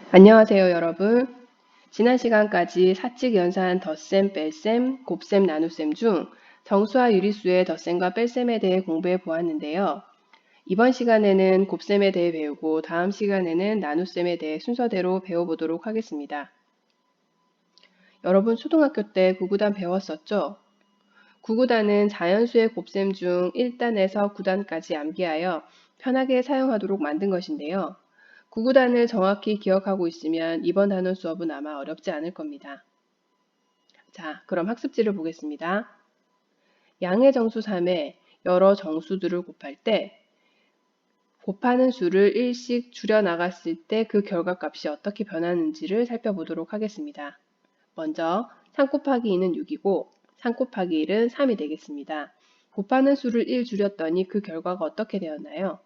안녕하세요, 여러분. 지난 시간까지 사칙 연산 덧셈, 뺄셈, 곱셈, 나눗셈 중 정수와 유리수의 덧셈과 뺄셈에 대해 공부해 보았는데요. 이번 시간에는 곱셈에 대해 배우고 다음 시간에는 나눗셈에 대해 순서대로 배워보도록 하겠습니다. 여러분 초등학교 때 구구단 배웠었죠? 구구단은 자연수의 곱셈 중 1단에서 9단까지 암기하여 편하게 사용하도록 만든 것인데요. 구구단을 정확히 기억하고 있으면 이번 단원 수업은 아마 어렵지 않을 겁니다. 자, 그럼 학습지를 보겠습니다. 양의 정수 3에 여러 정수들을 곱할 때 곱하는 수를 1씩 줄여나갔을 때 그 결과값이 어떻게 변하는지를 살펴보도록 하겠습니다. 먼저 3 곱하기 2는 6이고 3 곱하기 1은 3이 되겠습니다. 곱하는 수를 1 줄였더니 그 결과가 어떻게 되었나요?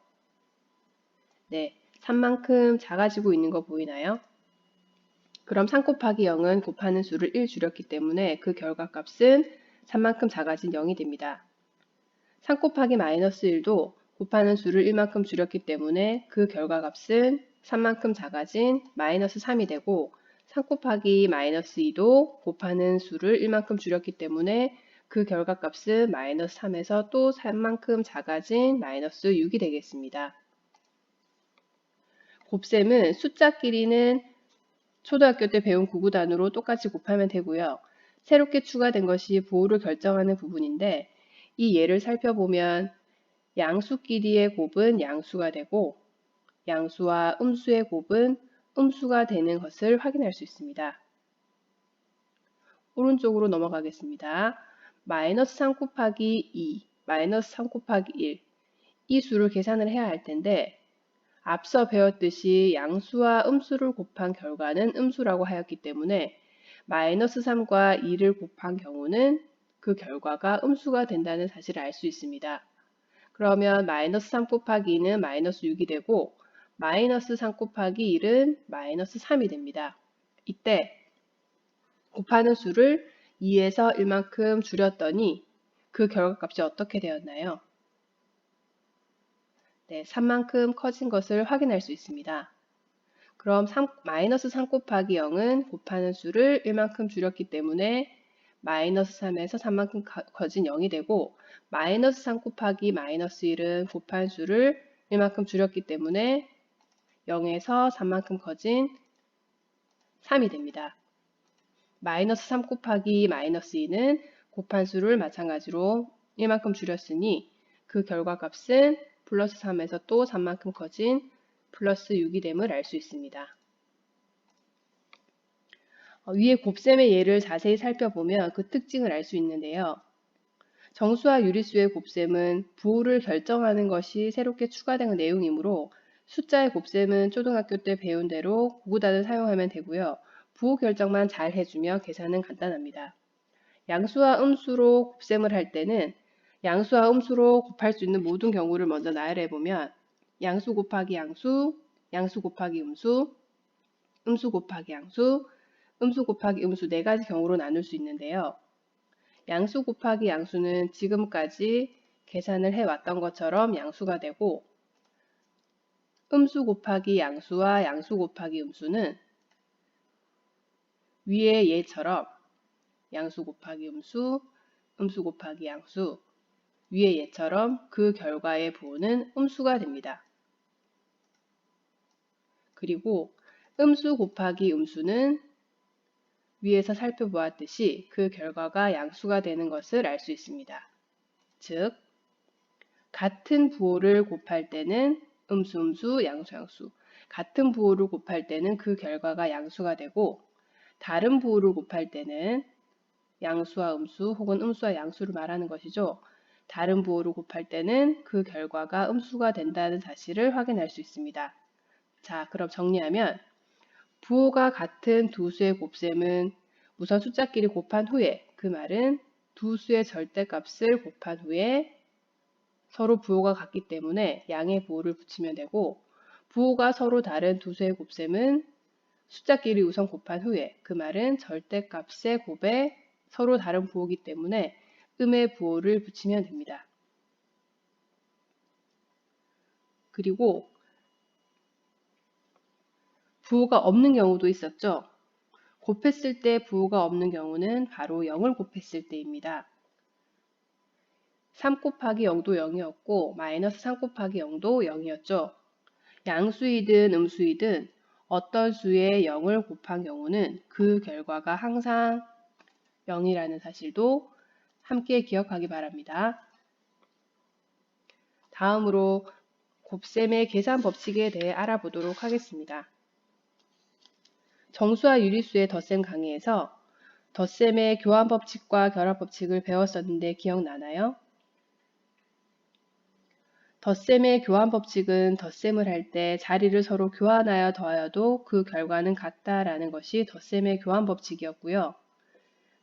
네, 3만큼 작아지고 있는 거 보이나요? 그럼 3 곱하기 0은 곱하는 수를 1 줄였기 때문에 그 결과값은 3만큼 작아진 0이 됩니다. 3 곱하기 마이너스 1도 곱하는 수를 1만큼 줄였기 때문에 그 결과값은 3만큼 작아진 마이너스 3이 되고 3 곱하기 마이너스 2도 곱하는 수를 1만큼 줄였기 때문에 그 결과값은 마이너스 3에서 또 3만큼 작아진 마이너스 6이 되겠습니다. 곱셈은 숫자끼리는 초등학교 때 배운 구구단으로 똑같이 곱하면 되고요. 새롭게 추가된 것이 부호를 결정하는 부분인데 이 예를 살펴보면 양수끼리의 곱은 양수가 되고 양수와 음수의 곱은 음수가 되는 것을 확인할 수 있습니다. 오른쪽으로 넘어가겠습니다. 마이너스 3 곱하기 2, 마이너스 3 곱하기 1. 이 수를 계산을 해야 할 텐데 앞서 배웠듯이 양수와 음수를 곱한 결과는 음수라고 하였기 때문에 마이너스 3과 2를 곱한 경우는 그 결과가 음수가 된다는 사실을 알 수 있습니다. 그러면 마이너스 3 곱하기 2는 마이너스 6이 되고 마이너스 3 곱하기 1은 마이너스 3이 됩니다. 이때 곱하는 수를 2에서 1만큼 줄였더니 그 결과값이 어떻게 되었나요? 네, 3만큼 커진 것을 확인할 수 있습니다. 그럼 마이너스 3 곱하기 0은 곱하는 수를 1만큼 줄였기 때문에 마이너스 3에서 3만큼 커진 0이 되고 마이너스 3 곱하기 마이너스 1은 곱한 수를 1만큼 줄였기 때문에 0에서 3만큼 커진 3이 됩니다. 마이너스 3 곱하기 마이너스 2는 곱한 수를 마찬가지로 1만큼 줄였으니 그 결과값은 플러스 3에서 또 3만큼 커진 플러스 6이 됨을 알 수 있습니다. 위에 곱셈의 예를 자세히 살펴보면 그 특징을 알 수 있는데요. 정수와 유리수의 곱셈은 부호를 결정하는 것이 새롭게 추가된 내용이므로 숫자의 곱셈은 초등학교 때 배운 대로 구구단을 사용하면 되고요. 부호 결정만 잘 해주면 계산은 간단합니다. 양수와 음수로 곱셈을 할 때는 양수와 음수로 곱할 수 있는 모든 경우를 먼저 나열해보면 양수 곱하기 양수, 양수 곱하기 음수, 음수 곱하기 양수, 음수 곱하기 음수 네 가지 경우로 나눌 수 있는데요. 양수 곱하기 양수는 지금까지 계산을 해왔던 것처럼 양수가 되고 음수 곱하기 양수와 양수 곱하기 음수는 위의 예처럼 양수 곱하기 음수, 음수 곱하기 양수, 위의 예처럼 그 결과의 부호는 음수가 됩니다. 그리고 음수 곱하기 음수는 위에서 살펴보았듯이 그 결과가 양수가 되는 것을 알 수 있습니다. 즉, 같은 부호를 곱할 때는 음수, 음수, 양수, 양수. 같은 부호를 곱할 때는 그 결과가 양수가 되고 다른 부호를 곱할 때는 양수와 음수 혹은 음수와 양수를 말하는 것이죠. 다른 부호를 곱할 때는 그 결과가 음수가 된다는 사실을 확인할 수 있습니다. 자, 그럼 정리하면 부호가 같은 두 수의 곱셈은 우선 숫자끼리 곱한 후에 그 말은 두 수의 절대값을 곱한 후에 서로 부호가 같기 때문에 양의 부호를 붙이면 되고 부호가 서로 다른 두 수의 곱셈은 숫자끼리 우선 곱한 후에 그 말은 절대값의 곱에 서로 다른 부호이기 때문에 음의 부호를 붙이면 됩니다. 그리고 부호가 없는 경우도 있었죠. 곱했을 때 부호가 없는 경우는 바로 0을 곱했을 때입니다. 3 곱하기 0도 0이었고 마이너스 3 곱하기 0도 0이었죠. 양수이든 음수이든 어떤 수에 0을 곱한 경우는 그 결과가 항상 0이라는 사실도 함께 기억하기 바랍니다. 다음으로 곱셈의 계산 법칙에 대해 알아보도록 하겠습니다. 정수와 유리수의 덧셈 강의에서 덧셈의 교환 법칙과 결합 법칙을 배웠었는데 기억나나요? 덧셈의 교환 법칙은 덧셈을 할 때 자리를 서로 교환하여 더하여도 그 결과는 같다라는 것이 덧셈의 교환 법칙이었고요.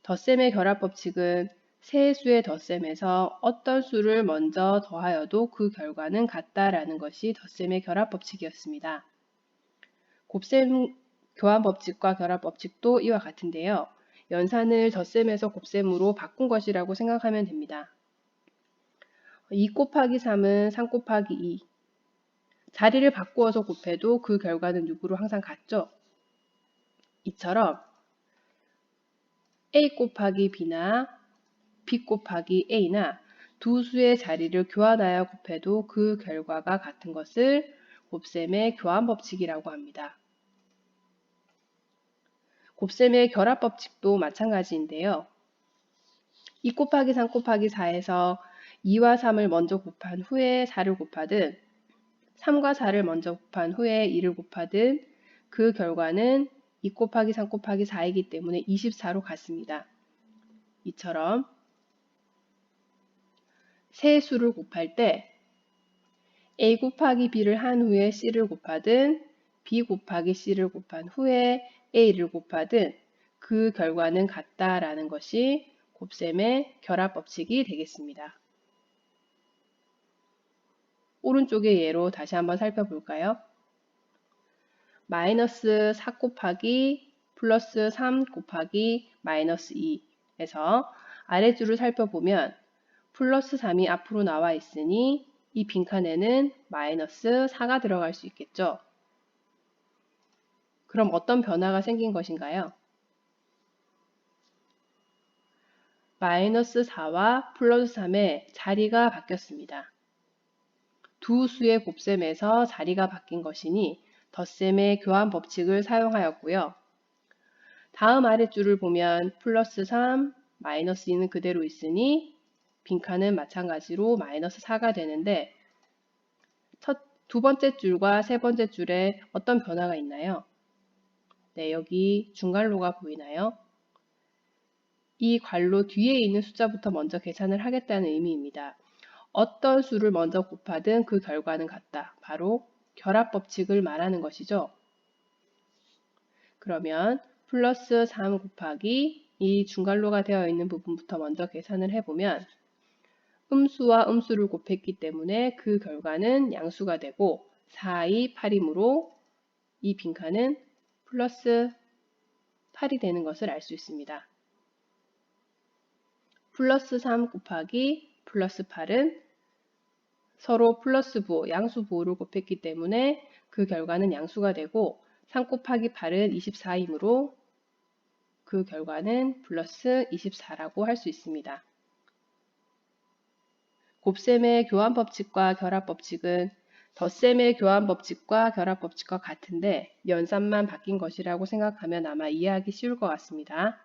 덧셈의 결합 법칙은 세 수의 덧셈에서 어떤 수를 먼저 더하여도 그 결과는 같다라는 것이 덧셈의 결합 법칙이었습니다. 곱셈 교환 법칙과 결합 법칙도 이와 같은데요. 연산을 덧셈에서 곱셈으로 바꾼 것이라고 생각하면 됩니다. 2 곱하기 3은 3 곱하기 2. 자리를 바꾸어서 곱해도 그 결과는 6으로 항상 같죠? 이처럼 A 곱하기 B나 B 곱하기 A나 두 수의 자리를 교환하여 곱해도 그 결과가 같은 것을 곱셈의 교환 법칙이라고 합니다. 곱셈의 결합 법칙도 마찬가지인데요. 2 곱하기 3 곱하기 4에서 2와 3을 먼저 곱한 후에 4를 곱하든 3과 4를 먼저 곱한 후에 2를 곱하든 그 결과는 2 곱하기 3 곱하기 4이기 때문에 24로 같습니다. 이처럼 세 수를 곱할 때 A 곱하기 B를 한 후에 C를 곱하든 B 곱하기 C를 곱한 후에 A를 곱하든 그 결과는 같다라는 것이 곱셈의 결합 법칙이 되겠습니다. 오른쪽의 예로 다시 한번 살펴볼까요? 마이너스 4 곱하기 플러스 3 곱하기 마이너스 2에서 아래줄을 살펴보면 플러스 3이 앞으로 나와 있으니 이 빈칸에는 마이너스 4가 들어갈 수 있겠죠. 그럼 어떤 변화가 생긴 것인가요? 마이너스 4와 플러스 3의 자리가 바뀌었습니다. 두 수의 곱셈에서 자리가 바뀐 것이니 덧셈의 교환 법칙을 사용하였고요. 다음 아랫줄을 보면 플러스 3, 마이너스 2는 그대로 있으니 빈칸은 마찬가지로 마이너스 4가 되는데 두 번째 줄과 세 번째 줄에 어떤 변화가 있나요? 네, 여기 중괄호가 보이나요? 이 괄호 뒤에 있는 숫자부터 먼저 계산을 하겠다는 의미입니다. 어떤 수를 먼저 곱하든 그 결과는 같다. 바로 결합 법칙을 말하는 것이죠. 그러면 플러스 3 곱하기 이 중괄호가 되어 있는 부분부터 먼저 계산을 해보면 음수와 음수를 곱했기 때문에 그 결과는 양수가 되고 4, 2, 8이므로 이 빈칸은 플러스 8이 되는 것을 알 수 있습니다. 플러스 3 곱하기 플러스 8은 서로 플러스 부호, 양수 부호를 곱했기 때문에 그 결과는 양수가 되고 3 곱하기 8은 24이므로 그 결과는 플러스 24라고 할 수 있습니다. 곱셈의 교환 법칙과 결합 법칙은 덧셈의 교환 법칙과 결합 법칙과 같은데 연산만 바뀐 것이라고 생각하면 아마 이해하기 쉬울 것 같습니다.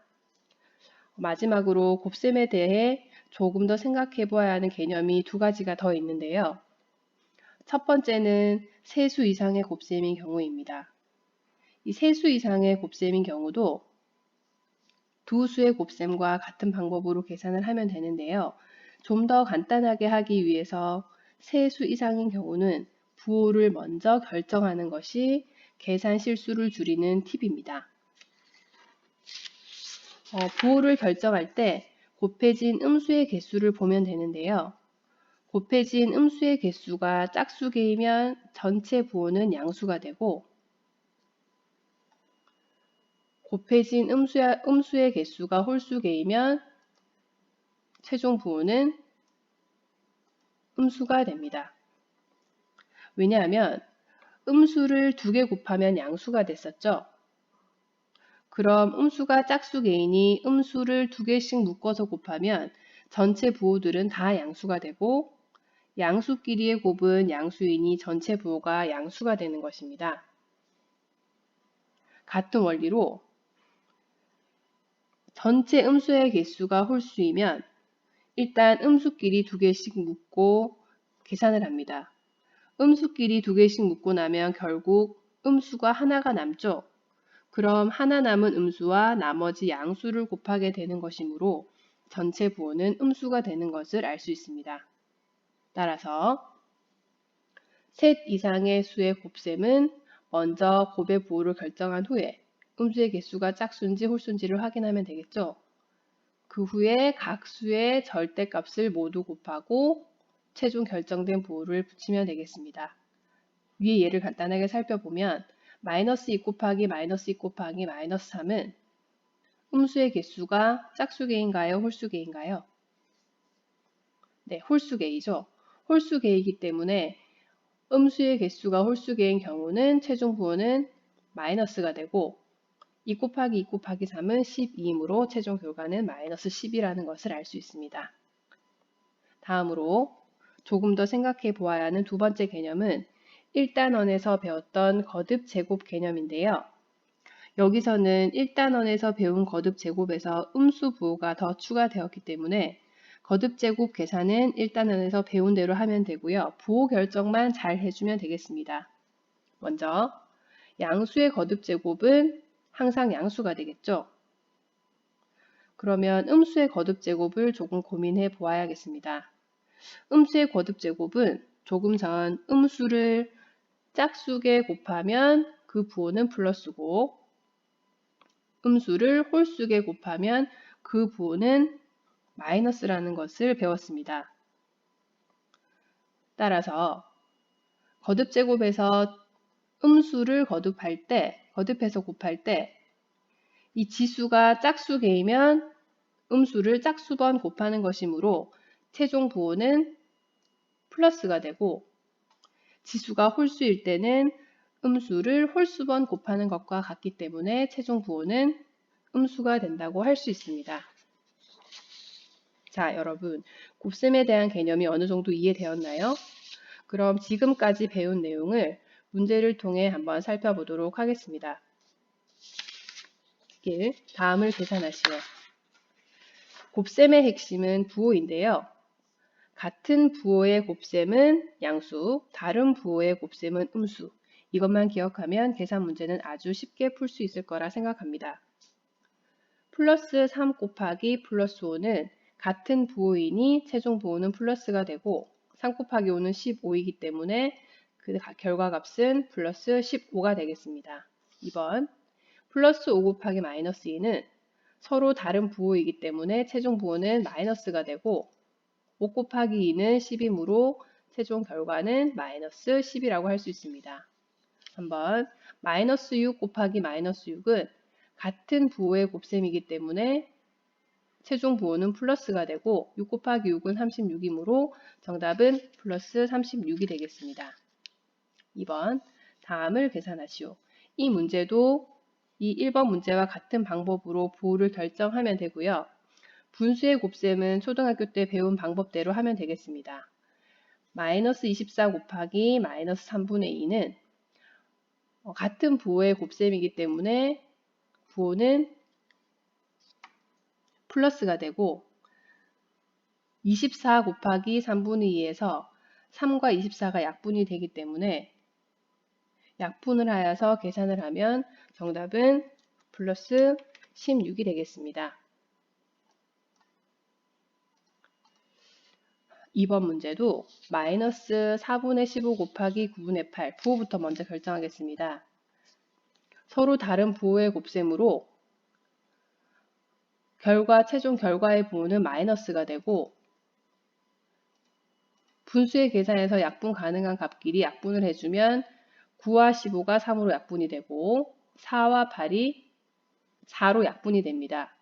마지막으로 곱셈에 대해 조금 더 생각해 보아야 하는 개념이 두 가지가 더 있는데요. 첫 번째는 세수 이상의 곱셈인 경우입니다. 이 세수 이상의 곱셈인 경우도 두 수의 곱셈과 같은 방법으로 계산을 하면 되는데요. 좀 더 간단하게 하기 위해서 세 수 이상인 경우는 부호를 먼저 결정하는 것이 계산 실수를 줄이는 팁입니다. 부호를 결정할 때 곱해진 음수의 개수를 보면 되는데요. 곱해진 음수의 개수가 짝수개이면 전체 부호는 양수가 되고 곱해진 음수의 개수가 홀수개이면 최종 부호는 음수가 됩니다. 왜냐하면 음수를 2개 곱하면 양수가 됐었죠. 그럼 음수가 짝수 개이니 음수를 2개씩 묶어서 곱하면 전체 부호들은 다 양수가 되고 양수끼리의 곱은 양수이니 전체 부호가 양수가 되는 것입니다. 같은 원리로 전체 음수의 개수가 홀수이면 일단 음수끼리 2개씩 묶고 계산을 합니다. 음수끼리 2개씩 묶고 나면 결국 음수가 하나가 남죠. 그럼 하나 남은 음수와 나머지 양수를 곱하게 되는 것이므로 전체 부호는 음수가 되는 것을 알 수 있습니다. 따라서 셋 이상의 수의 곱셈은 먼저 곱의 부호를 결정한 후에 음수의 개수가 짝수인지 홀수인지를 확인하면 되겠죠. 그 후에 각 수의 절대값을 모두 곱하고 최종 결정된 부호를 붙이면 되겠습니다. 위의 예를 간단하게 살펴보면 마이너스 2 곱하기 마이너스 2 곱하기 마이너스 3은 음수의 개수가 짝수개인가요? 홀수개인가요? 네, 홀수개이죠. 홀수개이기 때문에 음수의 개수가 홀수개인 경우는 최종 부호는 마이너스가 되고 2 곱하기 2 곱하기 3은 12이므로 최종 결과는 마이너스 10이라는 것을 알 수 있습니다. 다음으로 조금 더 생각해 보아야 하는 두 번째 개념은 1단원에서 배웠던 거듭 제곱 개념인데요. 여기서는 1단원에서 배운 거듭 제곱에서 음수 부호가 더 추가되었기 때문에 거듭 제곱 계산은 1단원에서 배운 대로 하면 되고요. 부호 결정만 잘 해주면 되겠습니다. 먼저 양수의 거듭 제곱은 항상 양수가 되겠죠. 그러면 음수의 거듭 제곱을 조금 고민해 보아야겠습니다. 음수의 거듭 제곱은 조금 전 음수를 짝수개 곱하면 그 부호는 플러스고 음수를 홀수개 곱하면 그 부호는 마이너스라는 것을 배웠습니다. 따라서 거듭 제곱에서 음수를 거듭해서 곱할 때 이 지수가 짝수개이면 음수를 짝수번 곱하는 것이므로 최종 부호는 플러스가 되고 지수가 홀수일 때는 음수를 홀수번 곱하는 것과 같기 때문에 최종 부호는 음수가 된다고 할 수 있습니다. 자, 여러분, 곱셈에 대한 개념이 어느 정도 이해되었나요? 그럼 지금까지 배운 내용을 문제를 통해 한번 살펴보도록 하겠습니다. 다음을 계산하시오. 곱셈의 핵심은 부호인데요. 같은 부호의 곱셈은 양수, 다른 부호의 곱셈은 음수. 이것만 기억하면 계산 문제는 아주 쉽게 풀 수 있을 거라 생각합니다. 플러스 3 곱하기 플러스 5는 같은 부호이니 최종 부호는 플러스가 되고 3 곱하기 5는 15이기 때문에 그 결과값은 플러스 15가 되겠습니다. 2번 플러스 5 곱하기 마이너스 2는 서로 다른 부호이기 때문에 최종 부호는 마이너스가 되고 5 곱하기 2는 10이므로 최종 결과는 마이너스 10이라고 할 수 있습니다. 한번 마이너스 6 곱하기 마이너스 6은 같은 부호의 곱셈이기 때문에 최종 부호는 플러스가 되고 6 곱하기 6은 36이므로 정답은 플러스 36이 되겠습니다. 2번 다음을 계산하시오. 이 문제도 이 1번 문제와 같은 방법으로 부호를 결정하면 되고요. 분수의 곱셈은 초등학교 때 배운 방법대로 하면 되겠습니다. 마이너스 24 곱하기 마이너스 3분의 2는 같은 부호의 곱셈이기 때문에 부호는 플러스가 되고 24 곱하기 3분의 2에서 3과 24가 약분이 되기 때문에 약분을 하여서 계산을 하면 정답은 플러스 16이 되겠습니다. 2번 문제도 마이너스 4분의 15 곱하기 9분의 8 부호부터 먼저 결정하겠습니다. 서로 다른 부호의 곱셈으로 최종 결과의 부호는 마이너스가 되고 분수의 계산에서 약분 가능한 값끼리 약분을 해주면 9와 15가 3으로 약분이 되고 4와 8이 4로 약분이 됩니다.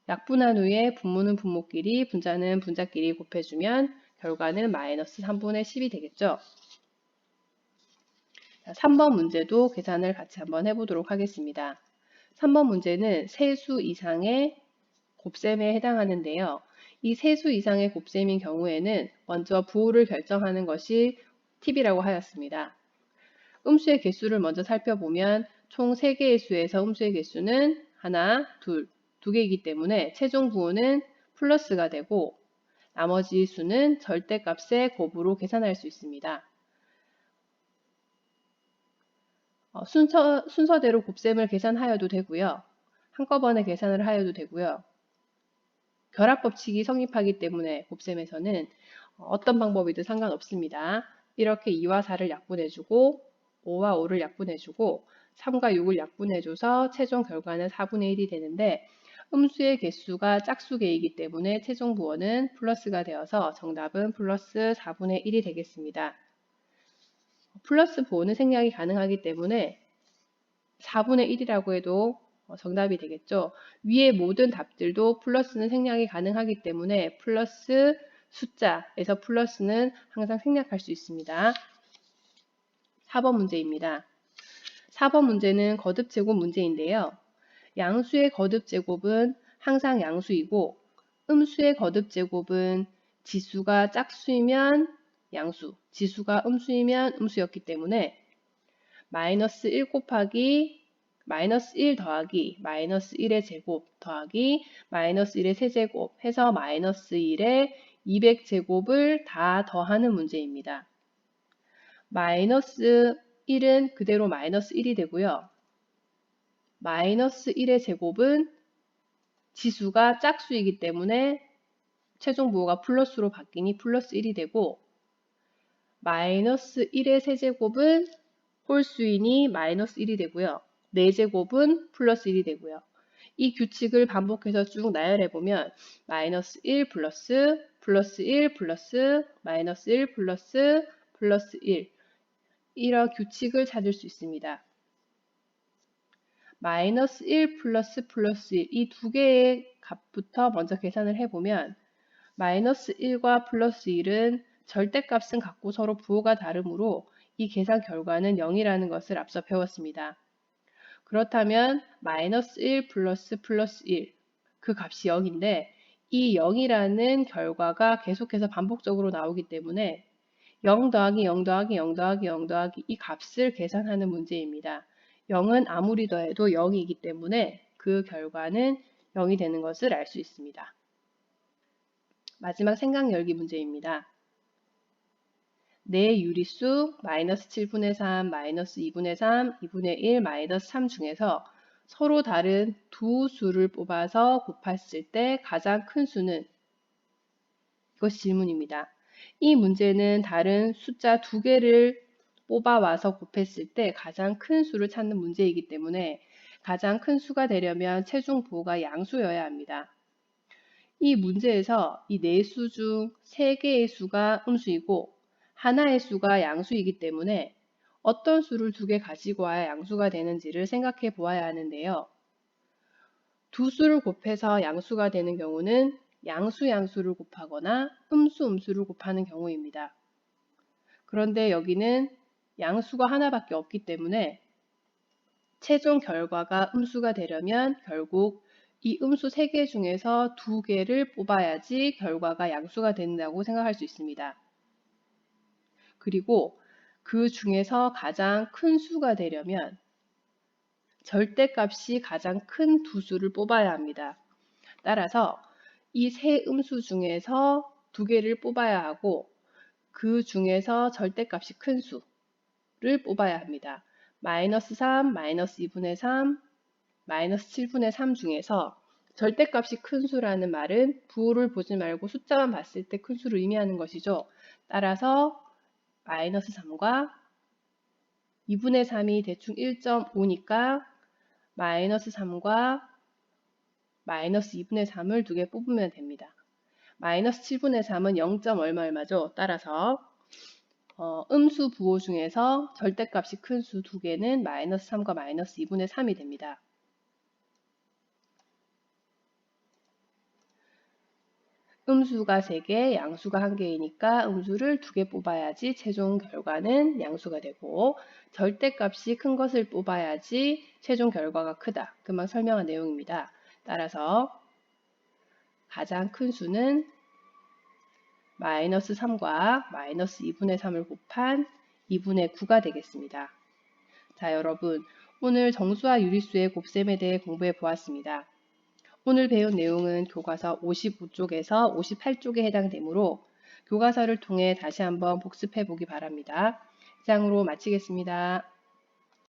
약분한 후에 분모는 분모끼리, 분자는 분자끼리 곱해주면 결과는 마이너스 3분의 10이 되겠죠. 자, 3번 문제도 계산을 같이 한번 해보도록 하겠습니다. 3번 문제는 세수 이상의 곱셈에 해당하는데요. 이 세수 이상의 곱셈인 경우에는 먼저 부호를 결정하는 것이 팁이라고 하였습니다. 음수의 개수를 먼저 살펴보면 총 3개의 수에서 음수의 개수는 하나, 둘, 2개이기 때문에 최종 부호는 플러스가 되고 나머지 수는 절대값의 곱으로 계산할 수 있습니다. 순서대로 곱셈을 계산하여도 되고요. 한꺼번에 계산을 하여도 되고요. 결합법칙이 성립하기 때문에 곱셈에서는 어떤 방법이든 상관없습니다. 이렇게 2와 4를 약분해주고 5와 5를 약분해주고 3과 6을 약분해줘서 최종 결과는 4분의 1이 되는데 음수의 개수가 짝수개이기 때문에 최종 부호는 플러스가 되어서 정답은 플러스 4분의 1이 되겠습니다. 플러스 부호는 생략이 가능하기 때문에 4분의 1이라고 해도 정답이 되겠죠. 위의 모든 답들도 플러스는 생략이 가능하기 때문에 플러스 숫자에서 플러스는 항상 생략할 수 있습니다. 4번 문제입니다. 4번 문제는 거듭제곱 문제인데요. 양수의 거듭제곱은 항상 양수이고 음수의 거듭제곱은 지수가 짝수이면 양수, 지수가 음수이면 음수였기 때문에 마이너스 1 곱하기 마이너스 1 더하기 마이너스 1의 제곱 더하기 마이너스 1의 세제곱 해서 마이너스 1의 200제곱을 다 더하는 문제입니다. 마이너스 1은 그대로 마이너스 1이 되고요. 마이너스 1의 제곱은 지수가 짝수이기 때문에 최종 부호가 플러스로 바뀌니 플러스 1이 되고 마이너스 1의 세제곱은 홀수이니 마이너스 1이 되고요. 4제곱은 플러스 1이 되고요. 이 규칙을 반복해서 쭉 나열해보면 마이너스 1 플러스 플러스 1 플러스 마이너스 1 플러스 플러스 1 이런 규칙을 찾을 수 있습니다. 마이너스 1 플러스 플러스 1 이 두 개의 값부터 먼저 계산을 해보면 마이너스 1과 플러스 1은 절대값은 같고 서로 부호가 다르므로 이 계산 결과는 0이라는 것을 앞서 배웠습니다. 그렇다면 마이너스 1 플러스 플러스 1, 그 값이 0인데 이 0이라는 결과가 계속해서 반복적으로 나오기 때문에 0 더하기 0 더하기 0 더하기 0 더하기 이 값을 계산하는 문제입니다. 0은 아무리 더해도 0이기 때문에 그 결과는 0이 되는 것을 알 수 있습니다. 마지막 생각 열기 문제입니다. 네 유리수 마이너스 7분의 3, 마이너스 2분의 3, 2분의 1, 마이너스 3 중에서 서로 다른 두 수를 뽑아서 곱했을 때 가장 큰 수는? 이것이 질문입니다. 이 문제는 다른 숫자 두 개를 뽑아와서 곱했을 때 가장 큰 수를 찾는 문제이기 때문에 가장 큰 수가 되려면 최종 부호가 양수여야 합니다. 이 문제에서 이 네 수 중 세 개의 수가 음수이고 하나의 수가 양수이기 때문에 어떤 수를 두 개 가지고 와야 양수가 되는지를 생각해 보아야 하는데요. 두 수를 곱해서 양수가 되는 경우는 양수를 곱하거나 음수를 곱하는 경우입니다. 그런데 여기는 양수가 하나밖에 없기 때문에 최종 결과가 음수가 되려면 결국 이 음수 3개 중에서 2개를 뽑아야지 결과가 양수가 된다고 생각할 수 있습니다. 그리고 그 중에서 가장 큰 수가 되려면 절대값이 가장 큰 두 수를 뽑아야 합니다. 따라서 이 세 음수 중에서 2개를 뽑아야 하고 그 중에서 절대값이 큰 수를 뽑아야 합니다. 마이너스 3, 마이너스 2분의 3, 마이너스 7분의 3 중에서 절대값이 큰 수라는 말은 부호를 보지 말고 숫자만 봤을 때 큰 수를 의미하는 것이죠. 따라서 마이너스 3과 2분의 3이 대충 1.5니까 마이너스 3과 마이너스 2분의 3을 두 개 뽑으면 됩니다. 마이너스 7분의 3은 0. 얼마죠? 따라서 음수 부호 중에서 절대값이 큰 수 두 개는 마이너스 3과 마이너스 2분의 3이 됩니다. 음수가 3개, 양수가 1개이니까 음수를 2개 뽑아야지 최종 결과는 양수가 되고 절대값이 큰 것을 뽑아야지 최종 결과가 크다. 금방 설명한 내용입니다. 따라서 가장 큰 수는 마이너스 3과 마이너스 2분의 3을 곱한 2분의 9가 되겠습니다. 자, 여러분, 오늘 정수와 유리수의 곱셈에 대해 공부해 보았습니다. 오늘 배운 내용은 교과서 55쪽에서 58쪽에 해당되므로 교과서를 통해 다시 한번 복습해 보기 바랍니다. 이상으로 마치겠습니다.